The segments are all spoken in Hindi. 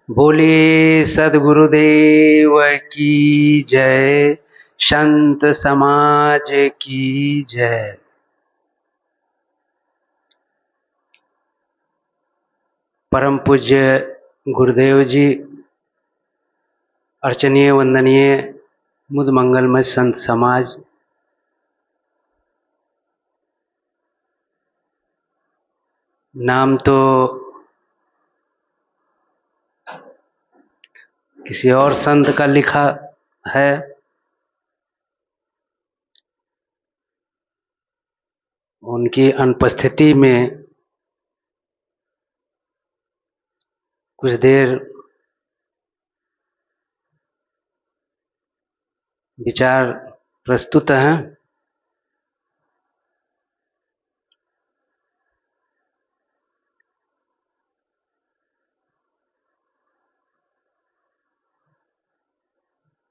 बोलिए सद्गुरुदेव की जय। संत समाज की जय। परम पूज्य गुरुदेव जी, अर्चनीय वंदनीय मुद मंगलमय संत समाज, नाम तो किसी और संत का लिखा है, उनकी अनुपस्थिति में कुछ देर विचार प्रस्तुत हैं।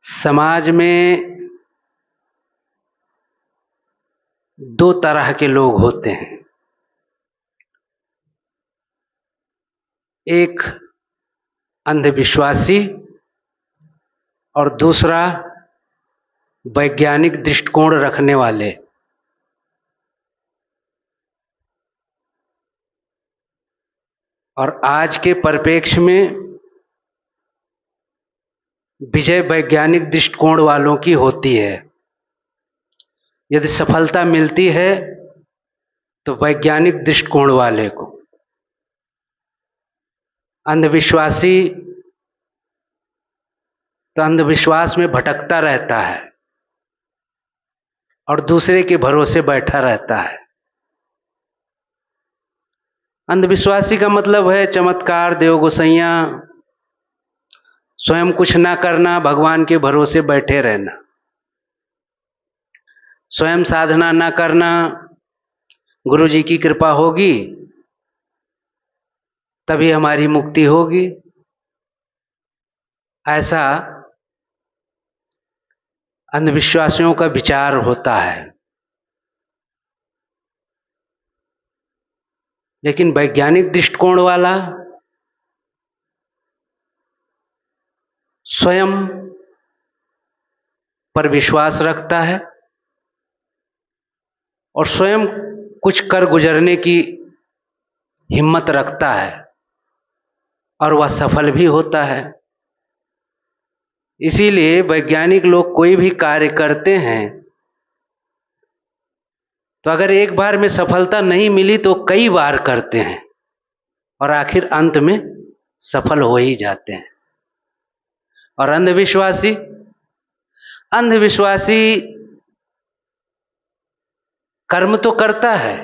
समाज में दो तरह के लोग होते हैं, एक अंधविश्वासी और दूसरा वैज्ञानिक दृष्टिकोण रखने वाले। और आज के परिप्रेक्ष्य में विजय वैज्ञानिक दृष्टिकोण वालों की होती है। यदि सफलता मिलती है तो वैज्ञानिक दृष्टिकोण वाले को, अंधविश्वासी तो अंधविश्वास में भटकता रहता है और दूसरे के भरोसे बैठा रहता है। अंधविश्वासी का मतलब है चमत्कार, देव गोसैया, स्वयं कुछ ना करना, भगवान के भरोसे बैठे रहना, स्वयं साधना ना करना, गुरु जी की कृपा होगी तभी हमारी मुक्ति होगी, ऐसा अंधविश्वासियों का विचार होता है। लेकिन वैज्ञानिक दृष्टिकोण वाला स्वयं पर विश्वास रखता है और स्वयं कुछ कर गुजरने की हिम्मत रखता है और वह सफल भी होता है। इसीलिए वैज्ञानिक लोग कोई भी कार्य करते हैं तो अगर एक बार में सफलता नहीं मिली तो कई बार करते हैं और आखिर अंत में सफल हो ही जाते हैं। और अंधविश्वासी अंधविश्वासी कर्म तो करता है,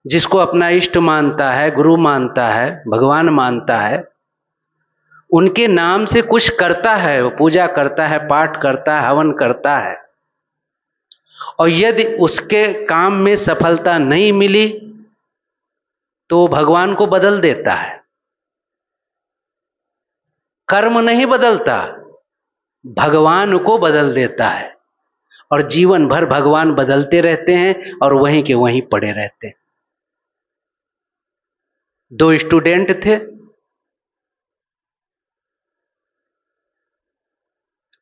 जिसको अपना इष्ट मानता है, गुरु मानता है, भगवान मानता है, उनके नाम से कुछ करता है, वो पूजा करता है, पाठ करता है, हवन करता है। और यदि उसके काम में सफलता नहीं मिली तो भगवान को बदल देता है। कर्म नहीं बदलता, भगवान को बदल देता है और जीवन भर भगवान बदलते रहते हैं और वहीं के वहीं पड़े रहते हैं। दो स्टूडेंट थे,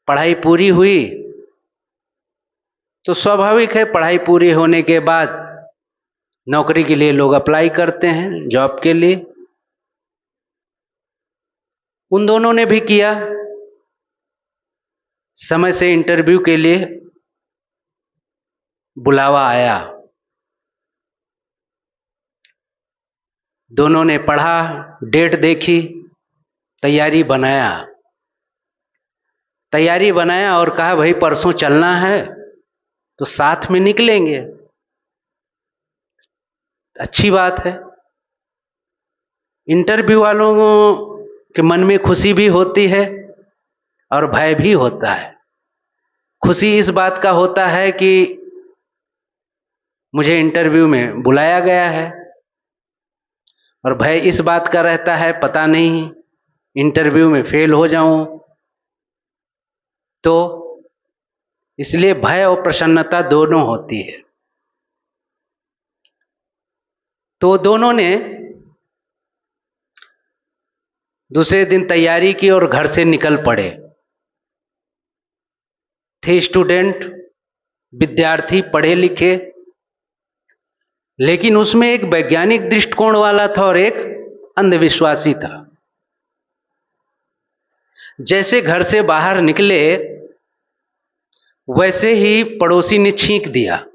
पढ़ाई पूरी हुई तो स्वाभाविक है पढ़ाई पूरी होने के बाद नौकरी के लिए लोग अप्लाई करते हैं, जॉब के लिए। उन दोनों ने भी किया। समय से इंटरव्यू के लिए बुलावा आया, दोनों ने पढ़ा, डेट देखी, तैयारी बनाया और कहा भाई परसों चलना है तो साथ में निकलेंगे। अच्छी बात है। इंटरव्यू वालों के मन में खुशी भी होती है और भय भी होता है। खुशी इस बात का होता है कि मुझे इंटरव्यू में बुलाया गया है, और भय इस बात का रहता है पता नहीं इंटरव्यू में फेल हो जाऊं तो। इसलिए भय और प्रसन्नता दोनों होती है। तो दोनों ने दूसरे दिन तैयारी की और घर से निकल पड़े। थे स्टूडेंट, विद्यार्थी, पढ़े लिखे, लेकिन उसमें एक वैज्ञानिक दृष्टिकोण वाला था और एक अंधविश्वासी था। जैसे घर से बाहर निकले वैसे ही पड़ोसी ने छींक दिया।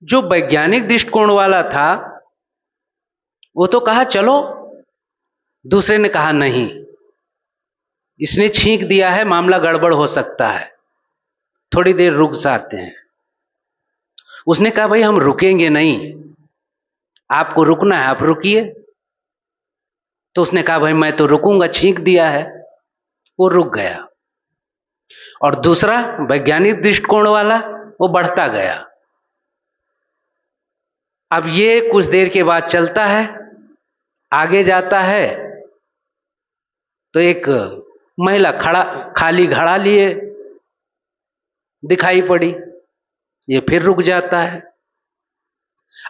जो वैज्ञानिक दृष्टिकोण वाला था वो तो कहा चलो, दूसरे ने कहा नहीं, इसने छींक दिया है, मामला गड़बड़ हो सकता है, थोड़ी देर रुक जाते हैं। उसने कहा भाई हम रुकेंगे नहीं, आपको रुकना है आप रुकिए। तो उसने कहा भाई मैं तो रुकूंगा, छींक दिया है। वो रुक गया। और दूसरा वैज्ञानिक दृष्टिकोण वाला वो बढ़ता गया। अब ये कुछ देर के बाद चलता है, आगे जाता है तो एक महिला खड़ा खाली घड़ा लिए दिखाई पड़ी। ये फिर रुक जाता है,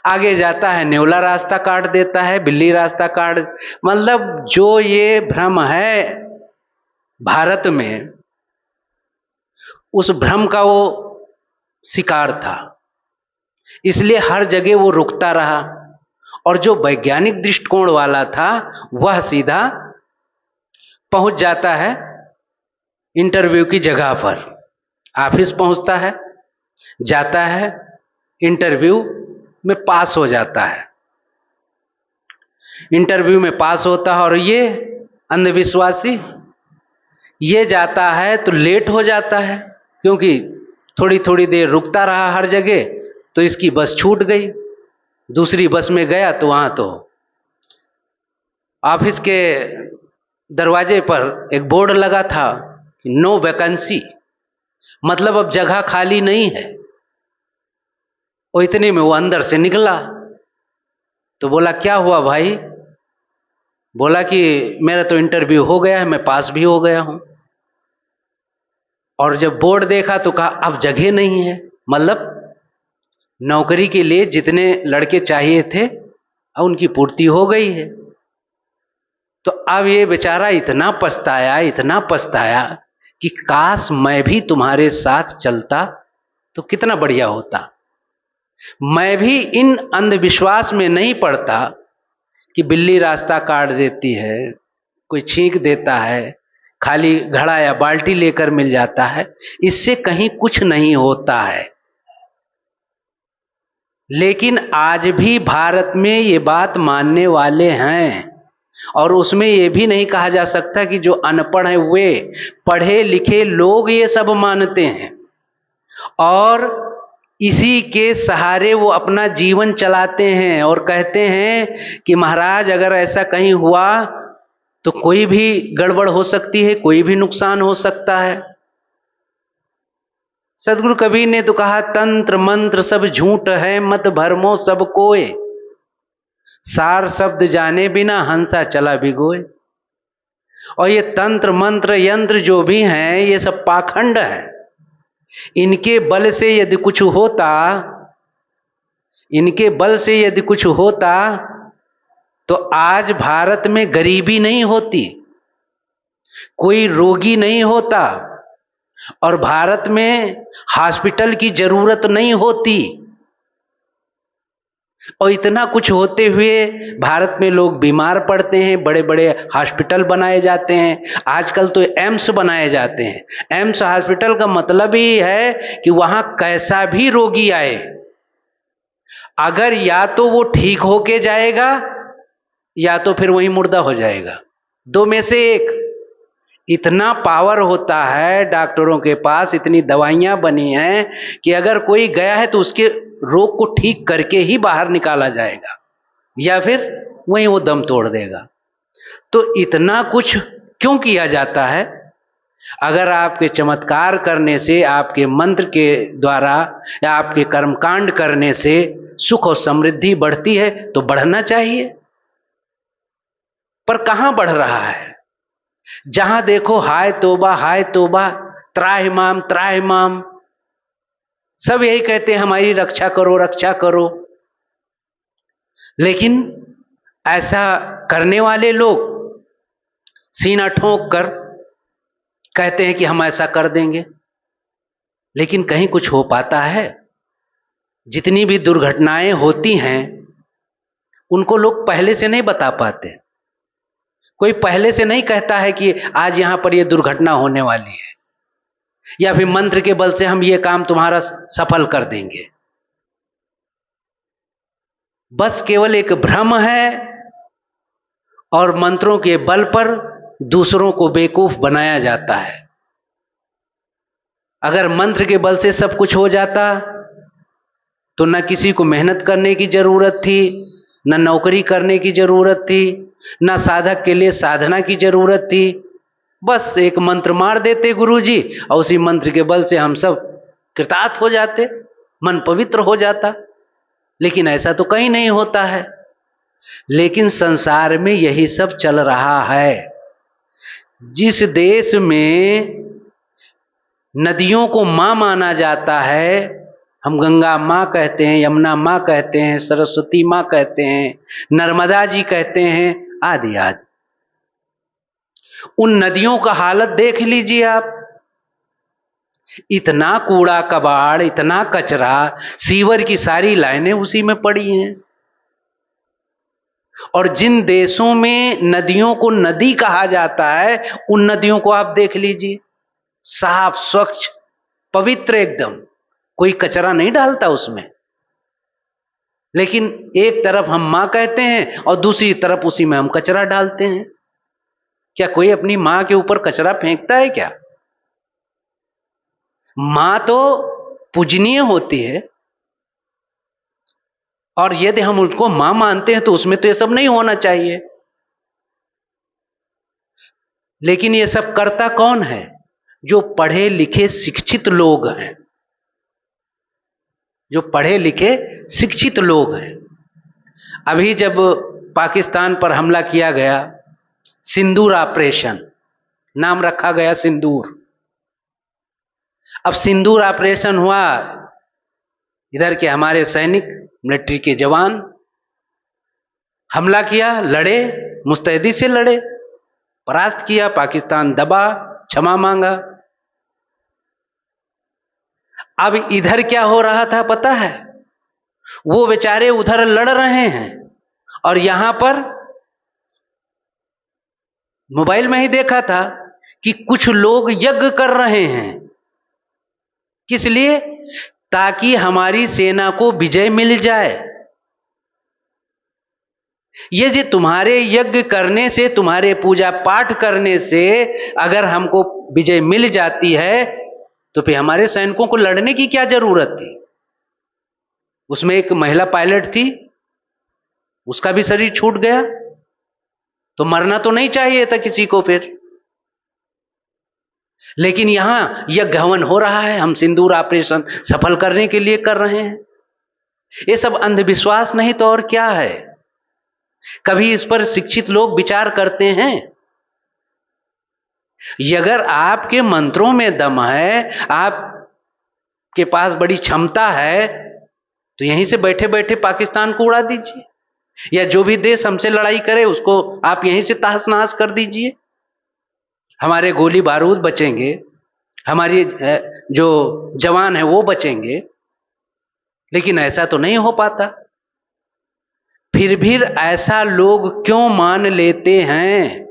आगे जाता है, नेवला रास्ता काट देता है, बिल्ली रास्ता काट, मतलब जो ये भ्रम है भारत में, उस भ्रम का वो शिकार था, इसलिए हर जगह वो रुकता रहा। और जो वैज्ञानिक दृष्टिकोण वाला था वह सीधा पहुंच जाता है इंटरव्यू की जगह पर। ऑफिस पहुंचता है, जाता है, इंटरव्यू में पास हो जाता है। इंटरव्यू में पास होता है और ये अंधविश्वासी ये जाता है तो लेट हो जाता है, क्योंकि थोड़ी थोड़ी देर रुकता रहा हर जगह, तो इसकी बस छूट गई। दूसरी बस में गया तो वहां तो ऑफिस के दरवाजे पर एक बोर्ड लगा था, नो वैकेंसी, मतलब अब जगह खाली नहीं है। और इतने में वो अंदर से निकला तो बोला क्या हुआ भाई? बोला कि मेरा तो इंटरव्यू हो गया है, मैं पास भी हो गया हूं। और जब बोर्ड देखा तो कहा अब जगह नहीं है, मतलब नौकरी के लिए जितने लड़के चाहिए थे अब उनकी पूर्ति हो गई है। तो अब ये बेचारा इतना पछताया, इतना पछताया कि काश मैं भी तुम्हारे साथ चलता तो कितना बढ़िया होता। मैं भी इन अंधविश्वास में नहीं पड़ता कि बिल्ली रास्ता काट देती है, कोई छींक देता है, खाली घड़ा या बाल्टी लेकर मिल जाता है, इससे कहीं कुछ नहीं होता है। लेकिन आज भी भारत में ये बात मानने वाले हैं, और उसमें ये भी नहीं कहा जा सकता कि जो अनपढ़ हैं वे, पढ़े लिखे लोग ये सब मानते हैं और इसी के सहारे वो अपना जीवन चलाते हैं और कहते हैं कि महाराज अगर ऐसा कहीं हुआ तो कोई भी गड़बड़ हो सकती है, कोई भी नुकसान हो सकता है। सदगुरु कबीर ने तो कहा तंत्र मंत्र सब झूठ है, मत भरमो सब कोय, सार शब्द जाने बिना हंसा चला भिगोए। और ये तंत्र मंत्र यंत्र जो भी हैं ये सब पाखंड है। इनके बल से यदि कुछ होता, इनके बल से यदि कुछ होता तो आज भारत में गरीबी नहीं होती, कोई रोगी नहीं होता और भारत में हॉस्पिटल की जरूरत नहीं होती। और इतना कुछ होते हुए भारत में लोग बीमार पड़ते हैं, बड़े बड़े हॉस्पिटल बनाए जाते हैं। आजकल तो एम्स बनाए जाते हैं। एम्स हॉस्पिटल का मतलब ही है कि वहां कैसा भी रोगी आए, अगर या तो वो ठीक होके जाएगा या तो फिर वही मुर्दा हो जाएगा, दो में से एक। इतना पावर होता है डॉक्टरों के पास, इतनी दवाइयां बनी हैं कि अगर कोई गया है तो उसके रोग को ठीक करके ही बाहर निकाला जाएगा या फिर वहीं वो दम तोड़ देगा। तो इतना कुछ क्यों किया जाता है? अगर आपके चमत्कार करने से, आपके मंत्र के द्वारा या आपके कर्मकांड करने से सुख और समृद्धि बढ़ती है तो बढ़ना चाहिए। पर कहां बढ़ रहा है? जहां देखो हाय तोबा, हाय तोबा, त्राहिमाम त्राहिमाम, सब यही कहते हैं हमारी रक्षा करो, रक्षा करो। लेकिन ऐसा करने वाले लोग सीना ठोक कर कहते हैं कि हम ऐसा कर देंगे, लेकिन कहीं कुछ हो पाता है? जितनी भी दुर्घटनाएं होती हैं उनको लोग पहले से नहीं बता पाते। कोई पहले से नहीं कहता है कि आज यहां पर यह दुर्घटना होने वाली है, या फिर मंत्र के बल से हम ये काम तुम्हारा सफल कर देंगे। बस केवल एक भ्रम है और मंत्रों के बल पर दूसरों को बेवकूफ बनाया जाता है। अगर मंत्र के बल से सब कुछ हो जाता तो न किसी को मेहनत करने की जरूरत थी, न नौकरी करने की जरूरत थी, न साधक के लिए साधना की जरूरत थी। बस एक मंत्र मार देते गुरुजी और उसी मंत्र के बल से हम सब कृतार्थ हो जाते, मन पवित्र हो जाता। लेकिन ऐसा तो कहीं नहीं होता है। लेकिन संसार में यही सब चल रहा है। जिस देश में नदियों को मां माना जाता है, हम गंगा मां कहते हैं, यमुना मां कहते हैं, सरस्वती मां कहते हैं, नर्मदा जी कहते हैं, आदि आदि, उन नदियों का हालत देख लीजिए आप। इतना कूड़ा कबाड़, इतना कचरा, सीवर की सारी लाइनें उसी में पड़ी हैं। और जिन देशों में नदियों को नदी कहा जाता है, उन नदियों को आप देख लीजिए, साफ स्वच्छ पवित्र एकदम, कोई कचरा नहीं डालता उसमें। लेकिन एक तरफ हम मां कहते हैं और दूसरी तरफ उसी में हम कचरा डालते हैं। क्या कोई अपनी मां के ऊपर कचरा फेंकता है क्या? मां तो पूजनीय होती है, और यदि हम उनको मां मानते हैं तो उसमें तो ये सब नहीं होना चाहिए। लेकिन ये सब करता कौन है? जो पढ़े लिखे शिक्षित लोग हैं, जो पढ़े लिखे शिक्षित लोग हैं। अभी जब पाकिस्तान पर हमला किया गया, सिंदूर ऑपरेशन नाम रखा गया, सिंदूर। अब सिंदूर ऑपरेशन हुआ, इधर के हमारे सैनिक, मिलिट्री के जवान हमला किया, लड़े, मुस्तैदी से लड़े, परास्त किया, पाकिस्तान दबा, क्षमा मांगा। अब इधर क्या हो रहा था पता है? वो बेचारे उधर लड़ रहे हैं और यहां पर मोबाइल में ही देखा था कि कुछ लोग यज्ञ कर रहे हैं। किस लिए? ताकि हमारी सेना को विजय मिल जाए। यदि तुम्हारे यज्ञ करने से, तुम्हारे पूजा पाठ करने से अगर हमको विजय मिल जाती है, तो फिर हमारे सैनिकों को लड़ने की क्या जरूरत थी? उसमें एक महिला पायलट थी, उसका भी शरीर छूट गया, तो मरना तो नहीं चाहिए था किसी को फिर। लेकिन यहां यज्ञ हवन हो रहा है, हम सिंदूर ऑपरेशन सफल करने के लिए कर रहे हैं। ये सब अंधविश्वास नहीं तो और क्या है? कभी इस पर शिक्षित लोग विचार करते हैं? अगर आपके मंत्रों में दम है, आपके पास बड़ी क्षमता है, तो यहीं से बैठे बैठे पाकिस्तान को उड़ा दीजिए, या जो भी देश हमसे लड़ाई करे उसको आप यहीं से तहस नहस कर दीजिए। हमारे गोली बारूद बचेंगे, हमारी जो जवान है वो बचेंगे। लेकिन ऐसा तो नहीं हो पाता। फिर भी ऐसा लोग क्यों मान लेते हैं?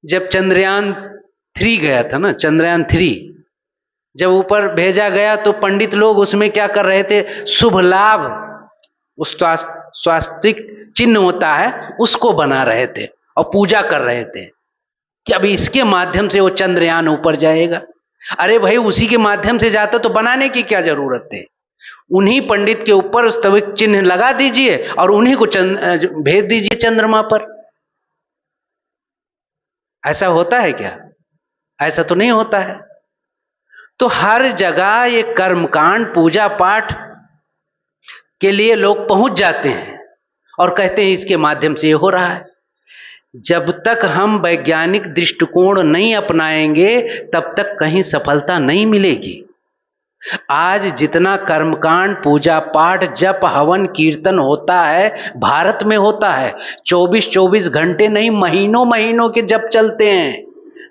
जब चंद्रयान 3 गया था ना, चंद्रयान 3 जब ऊपर भेजा गया, तो पंडित लोग उसमें क्या कर रहे थे? शुभ लाभ, उस स्वास्तिक चिन्ह होता है उसको बना रहे थे और पूजा कर रहे थे कि अब इसके माध्यम से वो चंद्रयान ऊपर जाएगा। अरे भाई, उसी के माध्यम से जाता तो बनाने की क्या जरूरत है? उन्हीं पंडित के ऊपर स्तविक चिन्ह लगा दीजिए और उन्हीं को भेज दीजिए चंद्रमा पर। ऐसा होता है क्या? ऐसा तो नहीं होता है। तो हर जगह ये कर्मकांड, पूजा पाठ के लिए लोग पहुंच जाते हैं और कहते हैं इसके माध्यम से ये हो रहा है। जब तक हम वैज्ञानिक दृष्टिकोण नहीं अपनाएंगे, तब तक कहीं सफलता नहीं मिलेगी। आज जितना कर्मकांड, पूजा पाठ, जप, हवन, कीर्तन होता है, भारत में होता है। 24-24 घंटे नहीं, महीनों महीनों के जप चलते हैं।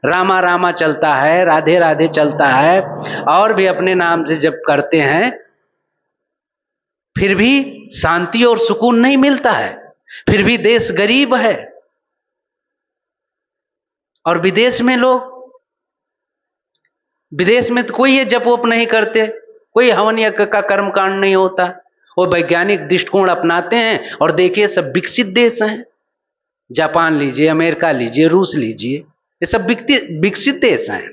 रामा रामा चलता है, राधे राधे चलता है, और भी अपने नाम से जप करते हैं, फिर भी शांति और सुकून नहीं मिलता है। फिर भी देश गरीब है। और विदेश में लोग, विदेश में तो कोई ये जप वप नहीं करते, कोई हवन यज्ञ का कर्मकांड नहीं होता। वो वैज्ञानिक दृष्टिकोण अपनाते हैं, और देखिए सब विकसित देश हैं। जापान लीजिए, अमेरिका लीजिए, रूस लीजिए, ये सब विकसित देश हैं।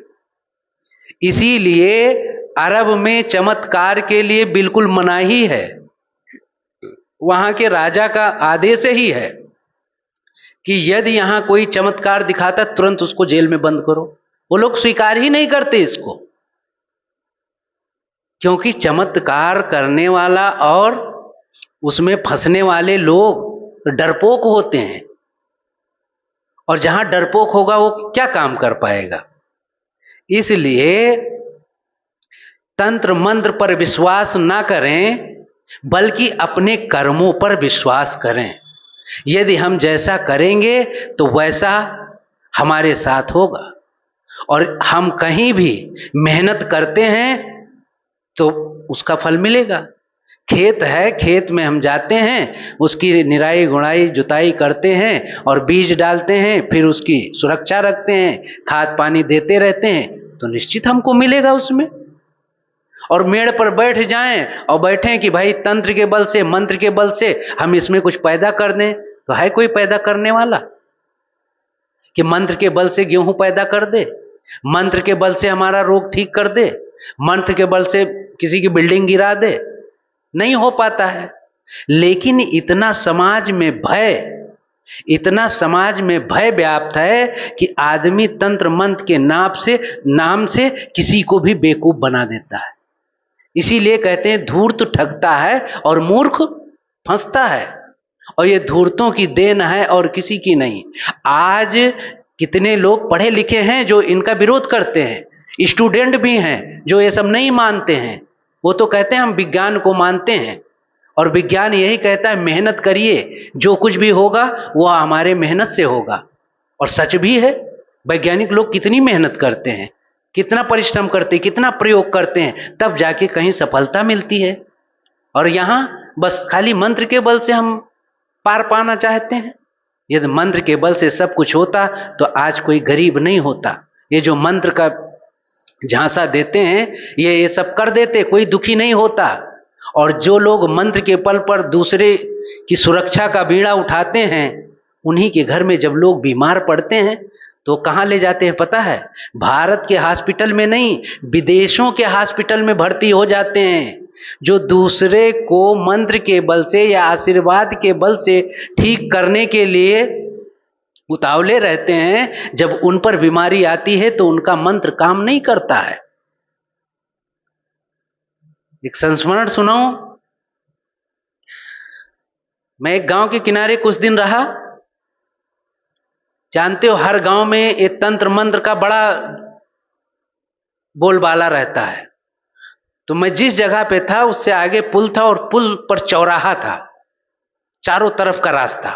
इसीलिए अरब में चमत्कार के लिए बिल्कुल मनाही है। वहां के राजा का आदेश ही है कि यदि यहां कोई चमत्कार दिखाता तुरंत उसको जेल में बंद करो। वो लोग स्वीकार ही नहीं करते इसको, क्योंकि चमत्कार करने वाला और उसमें फंसने वाले लोग डरपोक होते हैं, और जहां डरपोक होगा वो क्या काम कर पाएगा। इसलिए तंत्र मंत्र पर विश्वास ना करें, बल्कि अपने कर्मों पर विश्वास करें। यदि हम जैसा करेंगे तो वैसा हमारे साथ होगा। और हम कहीं भी मेहनत करते हैं तो उसका फल मिलेगा। खेत है, खेत में हम जाते हैं, उसकी निराई गुड़ाई जुताई करते हैं और बीज डालते हैं, फिर उसकी सुरक्षा रखते हैं, खाद पानी देते रहते हैं, तो निश्चित हमको मिलेगा उसमें। और मेड़ पर बैठ जाएं और बैठें कि भाई तंत्र के बल से, मंत्र के बल से हम इसमें कुछ पैदा कर दें, तो है कोई पैदा करने वाला कि मंत्र के बल से गेहूं पैदा कर दे, मंत्र के बल से हमारा रोग ठीक कर दे, मंत्र के बल से किसी की बिल्डिंग गिरा दे? नहीं हो पाता है। लेकिन इतना समाज में भय व्याप्त है कि आदमी तंत्र मंत्र के नाम से किसी को भी बेवकूफ बना देता है। इसीलिए कहते हैं धूर्त ठगता है और मूर्ख फंसता है। और ये धूर्तों की देन है और किसी की नहीं। आज कितने लोग पढ़े लिखे हैं जो इनका विरोध करते हैं, स्टूडेंट भी हैं जो ये सब नहीं मानते हैं। वो तो कहते हैं हम विज्ञान को मानते हैं, और विज्ञान यही कहता है मेहनत करिए, जो कुछ भी होगा वो हमारे मेहनत से होगा। और सच भी है, वैज्ञानिक लोग कितनी मेहनत करते हैं, कितना परिश्रम करते हैं, कितना प्रयोग करते हैं, तब जाके कहीं सफलता मिलती है। और यहाँ बस खाली मंत्र के बल से हम पार पाना चाहते हैं। यदि मंत्र के बल से सब कुछ होता तो आज कोई गरीब नहीं होता। ये जो मंत्र का झांसा देते हैं, ये सब कर देते, कोई दुखी नहीं होता। और जो लोग मंत्र के बल पर दूसरे की सुरक्षा का बीड़ा उठाते हैं, उन्हीं के घर में जब लोग बीमार पड़ते हैं तो कहाँ ले जाते हैं पता है? भारत के हॉस्पिटल में नहीं, विदेशों के हॉस्पिटल में भर्ती हो जाते हैं। जो दूसरे को मंत्र के बल से या आशीर्वाद के बल से ठीक करने के लिए उतावले रहते हैं, जब उन पर बीमारी आती है तो उनका मंत्र काम नहीं करता है। एक संस्मरण सुनाऊं। मैं एक गांव के किनारे कुछ दिन रहा। जानते हो हर गांव में एक तंत्र मंत्र का बड़ा बोलबाला रहता है। तो मैं जिस जगह पे था उससे आगे पुल था, और पुल पर चौराहा था, चारों तरफ का रास्ता,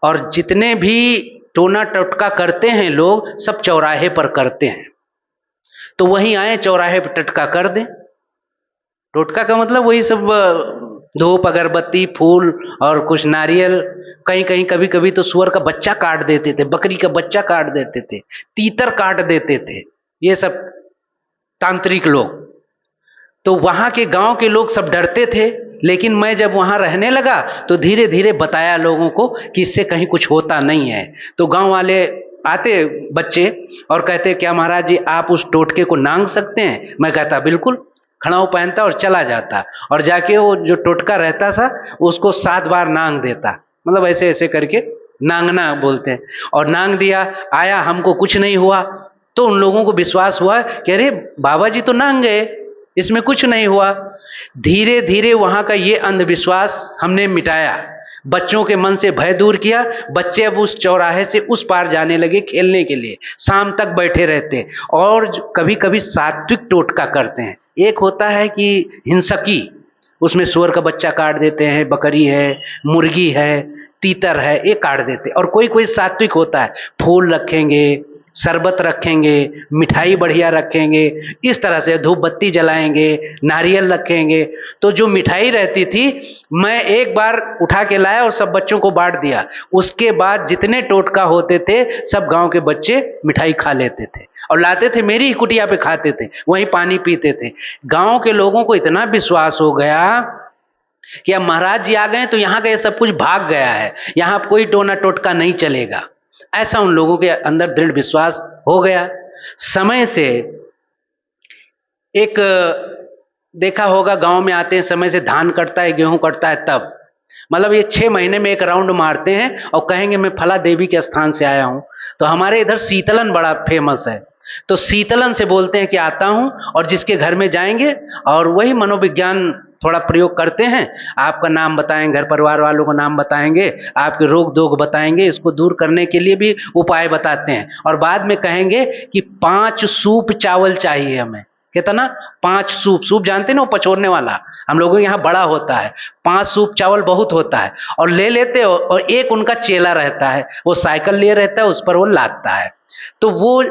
और जितने भी टोना टटका करते हैं लोग सब चौराहे पर करते हैं। तो वहीं आए चौराहे पर टटका कर दें। टोटका का मतलब वही सब धूप अगरबत्ती फूल और कुछ नारियल, कहीं कहीं कभी कभी तो सुअर का बच्चा काट देते थे, बकरी का बच्चा काट देते थे, तीतर काट देते थे, ये सब तांत्रिक लोग। तो वहां के गांव के लोग सब डरते थे। लेकिन मैं जब वहां रहने लगा तो धीरे धीरे बताया लोगों को कि इससे कहीं कुछ होता नहीं है। तो गांव वाले आते बच्चे और कहते क्या महाराज जी आप उस टोटके को नांग सकते हैं? मैं कहता बिल्कुल। खड़ाऊ पहनता और चला जाता, और जाके वो जो टोटका रहता था उसको 7 बार नांग देता, मतलब ऐसे ऐसे करके नांगना बोलते हैं। और नांग दिया, आया, हमको कुछ नहीं हुआ। तो उन लोगों को विश्वास हुआ कि अरे बाबा जी तो नांग गए, इसमें कुछ नहीं हुआ। धीरे धीरे वहां का ये अंधविश्वास हमने मिटाया, बच्चों के मन से भय दूर किया। बच्चे अब उस चौराहे से उस पार जाने लगे खेलने के लिए, शाम तक बैठे रहते, और कभी कभी सात्विक टोटका करते हैं। एक होता है कि हिंसकी, उसमें सुअर का बच्चा काट देते हैं, बकरी है, मुर्गी है, तीतर है, ये काट देते। और कोई कोई सात्विक होता है, फूल रखेंगे, शरबत रखेंगे, मिठाई बढ़िया रखेंगे, इस तरह से धूप बत्ती जलाएंगे, नारियल रखेंगे। तो जो मिठाई रहती थी, मैं एक बार उठा के लाया और सब बच्चों को बांट दिया। उसके बाद जितने टोटका होते थे सब गांव के बच्चे मिठाई खा लेते थे और लाते थे, मेरी ही कुटिया पे खाते थे, वहीं पानी पीते थे। गांव के लोगों को इतना विश्वास हो गया कि अब महाराज जी आ गए तो यहाँ का ये सब कुछ भाग गया है, यहाँ कोई टोना टोटका नहीं चलेगा। ऐसा उन लोगों के अंदर दृढ़ विश्वास हो गया। समय से एक देखा होगा, गांव में आते हैं समय से धान कटता है, गेहूं कटता है, तब मतलब ये 6 महीने में एक राउंड मारते हैं और कहेंगे मैं फला देवी के स्थान से आया हूं। तो हमारे इधर शीतलन बड़ा फेमस है, तो शीतलन से बोलते हैं कि आता हूं, और जिसके घर में जाएंगे और वही मनोविज्ञान थोड़ा प्रयोग करते हैं, आपका नाम बताएंगे, घर परिवार वालों का नाम बताएंगे, आपके रोग दोग बताएंगे, इसको दूर करने के लिए भी उपाय बताते हैं। और बाद में कहेंगे कि 5 सूप चावल चाहिए हमें। कितना? 5 सूप। सूप जानते ना, वो पचोरने वाला, हम लोगों के यहाँ बड़ा होता है। 5 सूप चावल बहुत होता है, और ले लेते हो। और एक उनका चेला रहता है, वो साइकिल लिए रहता है, उस पर वो लादता है। तो वो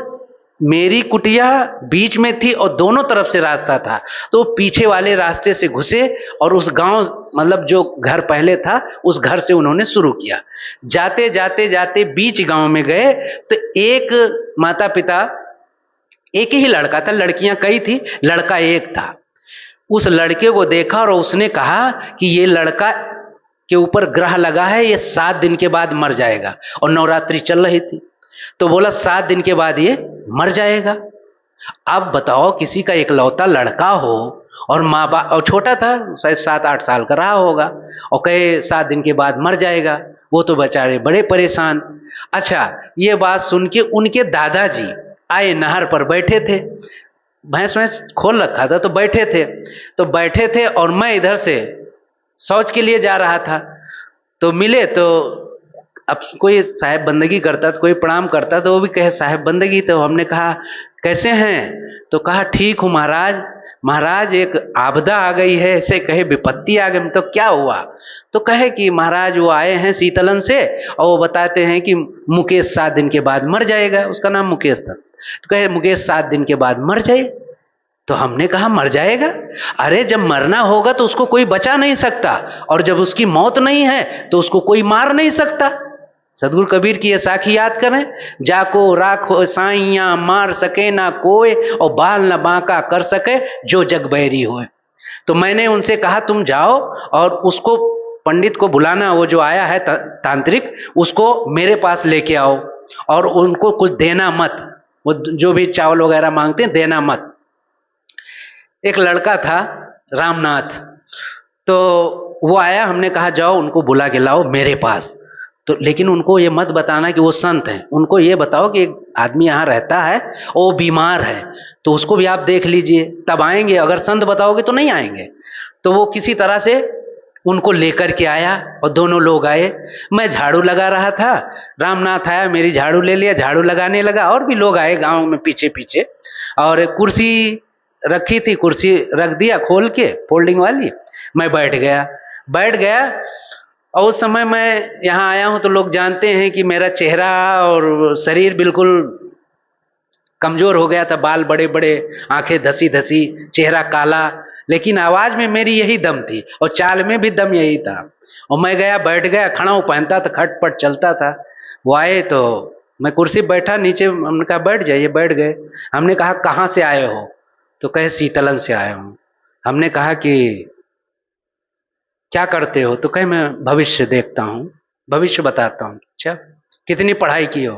मेरी कुटिया बीच में थी और दोनों तरफ से रास्ता था, तो पीछे वाले रास्ते से घुसे और उस गांव, मतलब जो घर पहले था उस घर से उन्होंने शुरू किया। जाते जाते जाते बीच गांव में गए तो एक माता पिता, एक ही लड़का था, लड़कियां कई थी, लड़का एक था। उस लड़के को देखा और उसने कहा कि ये लड़का के ऊपर ग्रह लगा है, ये 7 दिन के बाद मर जाएगा। और नवरात्रि चल रही थी, तो बोला 7 दिन के बाद ये मर जाएगा। अब बताओ, किसी का इकलौता लड़का हो और माँ बाप, और छोटा था शायद 7-8 साल का रहा होगा, और कहे 7 दिन के बाद मर जाएगा, वो तो बेचारे बड़े परेशान। अच्छा, ये बात सुन के उनके दादाजी आए, नहर पर बैठे थे, भैंस भैंस खोल रखा था तो बैठे थे। तो बैठे थे और मैं इधर से शौच के लिए जा रहा था, तो मिले। तो अब कोई साहेब बंदगी करता तो कोई प्रणाम करता, तो वो भी कहे साहेब बंदगी। तो हमने कहा कैसे हैं? तो कहा ठीक हूँ महाराज। महाराज एक आपदा आ गई है, ऐसे कहे विपत्ति आ गई। तो क्या हुआ? तो कहे कि महाराज वो आए हैं शीतलन से और वो बताते हैं कि मुकेश 7 दिन के बाद मर जाएगा। उसका नाम मुकेश था। तो कहे मुकेश 7 दिन के बाद मर जाए। तो हमने कहा मर जाएगा? अरे जब मरना होगा तो उसको कोई बचा नहीं सकता, और जब उसकी मौत नहीं है तो उसको कोई मार नहीं सकता। सदगुरु कबीर की ये साखी याद करें, जाको राखो साइया, मार सके ना कोई, और बाल न बांका कर सके जो जग बैरी होए। तो मैंने उनसे कहा तुम जाओ और उसको, पंडित को बुलाना, वो जो आया है तांत्रिक, उसको मेरे पास लेके आओ, और उनको कुछ देना मत, वो जो भी चावल वगैरह मांगते हैं देना मत। एक लड़का था रामनाथ, तो वो आया, हमने कहा जाओ उनको बुला के लाओ मेरे पास। तो लेकिन उनको ये मत बताना कि वो संत हैं, उनको ये बताओ कि एक आदमी यहाँ रहता है, वो बीमार है, तो उसको भी आप देख लीजिए, तब आएंगे। अगर संत बताओगे तो नहीं आएंगे। तो वो किसी तरह से उनको लेकर के आया और दोनों लोग आए। मैं झाड़ू लगा रहा था, रामनाथ आया, मेरी झाड़ू ले लिया, झाड़ू लगाने लगा। और भी लोग आए गांव में पीछे पीछे, और कुर्सी रखी थी, कुर्सी रख दिया खोल के, फोल्डिंग वाली। मैं बैठ गया। और उस समय मैं यहाँ आया हूँ तो लोग जानते हैं कि मेरा चेहरा और शरीर बिल्कुल कमजोर हो गया था, बाल बड़े बड़े, आंखें धसी धसी, चेहरा काला, लेकिन आवाज में मेरी यही दम थी और चाल में भी दम यही था। और मैं गया, बैठ गया, खड़ा हूँ, पहनता था, खटपट चलता था। वो आए तो मैं कुर्सी बैठा नीचे, हमने कहा बैठ जाइए, बैठ गए। हमने कहा कहाँ से आए हो? तो कहे शीतलन से आया हूँ। हमने कहा कि क्या करते हो? तो कहे मैं भविष्य देखता हूँ, भविष्य बताता हूँ। अच्छा, कितनी पढ़ाई की हो?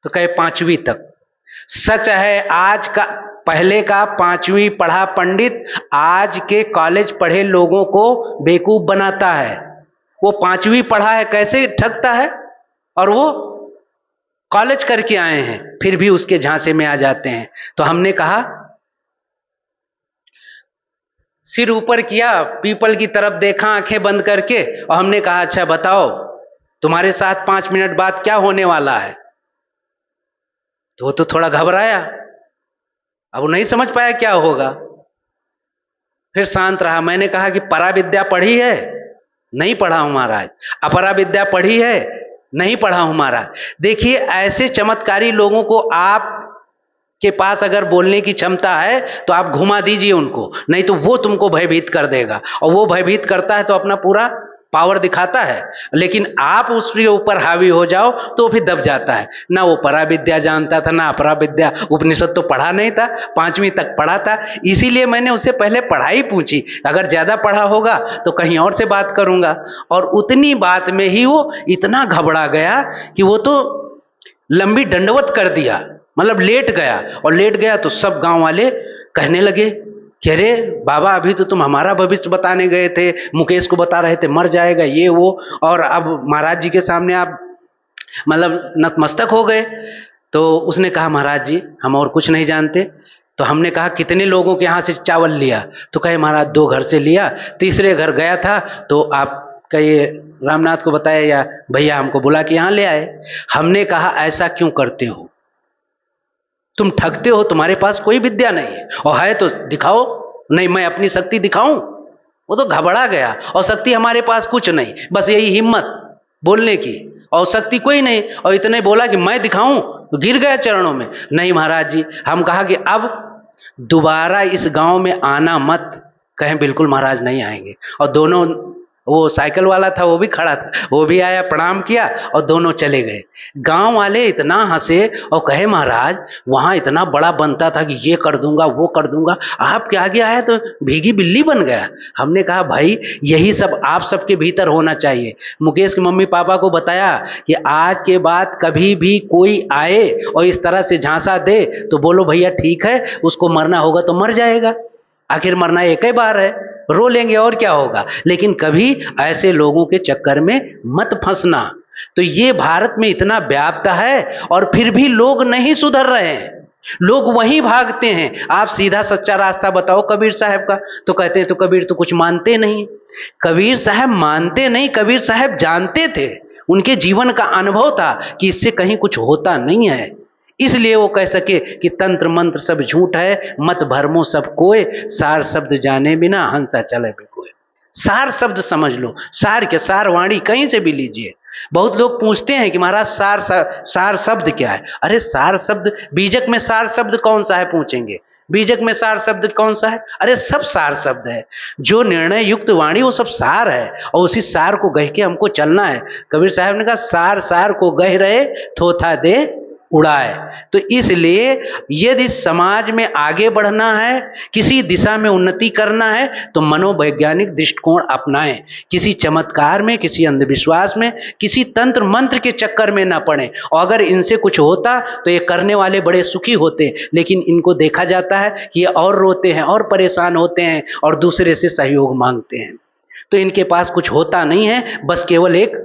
तो कहे 5वीं तक। सच है, आज का, पहले का 5वीं पढ़ा पंडित आज के कॉलेज पढ़े लोगों को बेवकूफ बनाता है। वो 5वीं पढ़ा है, कैसे ठगता है, और वो कॉलेज करके आए हैं फिर भी उसके झांसे में आ जाते हैं। तो हमने कहा, सिर ऊपर किया, पीपल की तरफ देखा आंखें बंद करके, और हमने कहा अच्छा बताओ तुम्हारे साथ 5 मिनट बाद क्या होने वाला है? तो वो तो थोड़ा घबराया, अब वो नहीं समझ पाया क्या होगा। फिर शांत रहा। मैंने कहा कि परा विद्या पढ़ी है? नहीं पढ़ा हूं महाराज। अपरा विद्या पढ़ी है? नहीं पढ़ा हूं महाराज। देखिए, ऐसे चमत्कारी लोगों को आप के पास अगर बोलने की क्षमता है तो आप घुमा दीजिए उनको, नहीं तो वो तुमको भयभीत कर देगा। और वो भयभीत करता है तो अपना पूरा पावर दिखाता है, लेकिन आप उसके ऊपर हावी हो जाओ तो फिर दब जाता है। ना वो परा विद्या जानता था, ना अपरा विद्या। उपनिषद तो पढ़ा नहीं था, 5वीं तक पढ़ा था। इसीलिए मैंने उससे पहले पढ़ाई पूछी, अगर ज्यादा पढ़ा होगा तो कहीं और से बात करूंगा। और उतनी बात में ही वो इतना घबरा गया कि वो तो लंबी दंडवत कर दिया, मतलब लेट गया। और लेट गया तो सब गांव वाले कहने लगे कि अरे बाबा, अभी तो तुम हमारा भविष्य बताने गए थे, मुकेश को बता रहे थे मर जाएगा ये वो, और अब महाराज जी के सामने आप मतलब नतमस्तक हो गए। तो उसने कहा महाराज जी हम और कुछ नहीं जानते। तो हमने कहा कितने लोगों के यहाँ से चावल लिया? तो कहे महाराज 2 घर से लिया, तीसरे घर गया था तो आप कहिए रामनाथ को बताया या भैया हमको बुला के यहाँ ले आए। हमने कहा ऐसा क्यों करते हो, तुम ठगते हो, तुम्हारे पास कोई विद्या नहीं है, और है तो दिखाओ। नहीं मैं अपनी शक्ति दिखाऊं? वो तो घबरा गया। और शक्ति हमारे पास कुछ नहीं, बस यही हिम्मत बोलने की, और शक्ति कोई नहीं। और इतने बोला कि मैं दिखाऊं, तो गिर गया चरणों में। नहीं महाराज जी। हम कहा कि अब दोबारा इस गांव में आना मत। कहें बिल्कुल महाराज नहीं आएंगे। और दोनों, वो साइकिल वाला था वो भी खड़ा था, वो भी आया, प्रणाम किया और दोनों चले गए। गांव वाले इतना हंसे और कहे महाराज वहां इतना बड़ा बनता था कि ये कर दूंगा वो कर दूंगा, आपके आगे आया तो भीगी बिल्ली बन गया। हमने कहा भाई यही सब आप सबके भीतर होना चाहिए। मुकेश के मम्मी पापा को बताया कि आज के बाद कभी भी कोई आए और इस तरह से झांसा दे तो बोलो भैया ठीक है, उसको मरना होगा तो मर जाएगा, आखिर मरना एक ही बार है, रो लेंगे और क्या होगा। लेकिन कभी ऐसे लोगों के चक्कर में मत फंसना। तो ये भारत में इतना व्याप्त है और फिर भी लोग नहीं सुधर रहे हैं, लोग वहीं भागते हैं। आप सीधा सच्चा रास्ता बताओ कबीर साहब का, तो कहते हैं तो कबीर तो कुछ मानते नहीं। कबीर साहब मानते नहीं, कबीर साहब जानते थे, उनके जीवन का अनुभव था कि इससे कहीं कुछ होता नहीं है। इसलिए वो कह सके कि तंत्र मंत्र सब झूठ है, मत भरमो सब कोय, सार शब्द जाने बिना हंसा चले बिकोय। सार शब्द समझ लो, सार के सार वाणी कहीं से भी लीजिए। बहुत लोग पूछते हैं कि महाराज सार शब्द क्या है? अरे सार शब्द, बीजक में सार शब्द कौन सा है पूछेंगे, बीजक में सार शब्द कौन सा है? अरे सब सार शब्द है। जो निर्णय युक्त वाणी वो सब सार है, और उसी सार को गह के हमको चलना है। कबीर साहब ने कहा सार सार को गह रहे, थोथा दे उड़ाए। तो इसलिए यदि समाज में आगे बढ़ना है, किसी दिशा में उन्नति करना है, तो मनोवैज्ञानिक दृष्टिकोण अपनाएं। किसी चमत्कार में, किसी अंधविश्वास में, किसी तंत्र मंत्र के चक्कर में ना पड़े। और अगर इनसे कुछ होता तो ये करने वाले बड़े सुखी होते, लेकिन इनको देखा जाता है कि ये और रोते हैं और परेशान होते हैं और दूसरे से सहयोग मांगते हैं। तो इनके पास कुछ होता नहीं है, बस केवल एक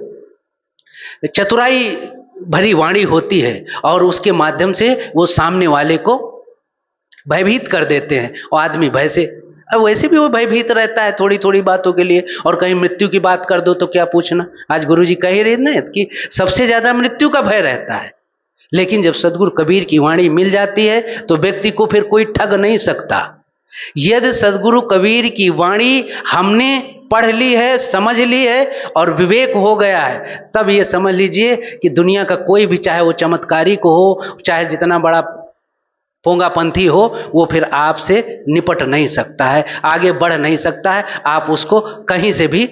चतुराई भरी वाणी होती है और उसके माध्यम से वो सामने वाले को भयभीत कर देते हैं। और आदमी भय से, अब वैसे भी वो भयभीत रहता है थोड़ी थोड़ी बातों के लिए, और कहीं मृत्यु की बात कर दो तो क्या पूछना। आज गुरुजी कह ही रहे हैं कि सबसे ज्यादा मृत्यु का भय रहता है। लेकिन जब सदगुरु कबीर की वाणी मिल जाती है तो व्यक्ति को फिर कोई ठग नहीं सकता। यदि सदगुरु कबीर की वाणी हमने पढ़ ली है, समझ ली है और विवेक हो गया है, तब ये समझ लीजिए कि दुनिया का कोई भी, चाहे वो चमत्कारी को हो, चाहे जितना बड़ा पोंगापंथी हो, वो फिर आपसे निपट नहीं सकता है, आगे बढ़ नहीं सकता है। आप उसको कहीं से भी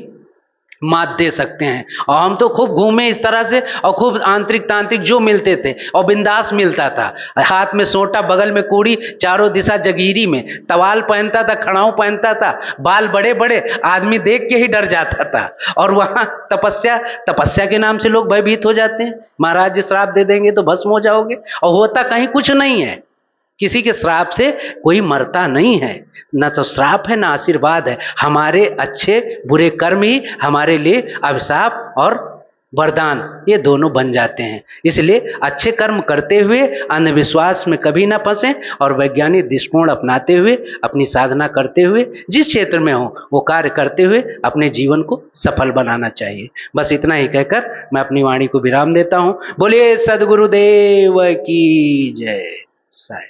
मात दे सकते हैं। और हम तो खूब घूमे इस तरह से, और खूब आंतरिक तांत्रिक जो मिलते थे, और बिंदास मिलता था, हाथ में सोटा, बगल में कूड़ी, चारों दिशा जगीरी में, तवाल पहनता था, खड़ाऊ पहनता था, बाल बड़े बड़े, आदमी देख के ही डर जाता था। और वहां तपस्या के नाम से लोग भयभीत हो जाते हैं, महाराज जी श्राप दे देंगे तो भस्म हो जाओगे, और होता कहीं कुछ नहीं है। किसी के श्राप से कोई मरता नहीं है, न तो श्राप है ना आशीर्वाद है। हमारे अच्छे बुरे कर्म ही हमारे लिए अभिशाप और वरदान, ये दोनों बन जाते हैं। इसलिए अच्छे कर्म करते हुए अंधविश्वास में कभी ना फंसें, और वैज्ञानिक दृष्टिकोण अपनाते हुए, अपनी साधना करते हुए, जिस क्षेत्र में हो वो कार्य करते हुए अपने जीवन को सफल बनाना चाहिए। बस इतना ही कहकर मैं अपनी वाणी को विराम देता हूँ। बोलिए सद्गुरुदेव की जय। साई।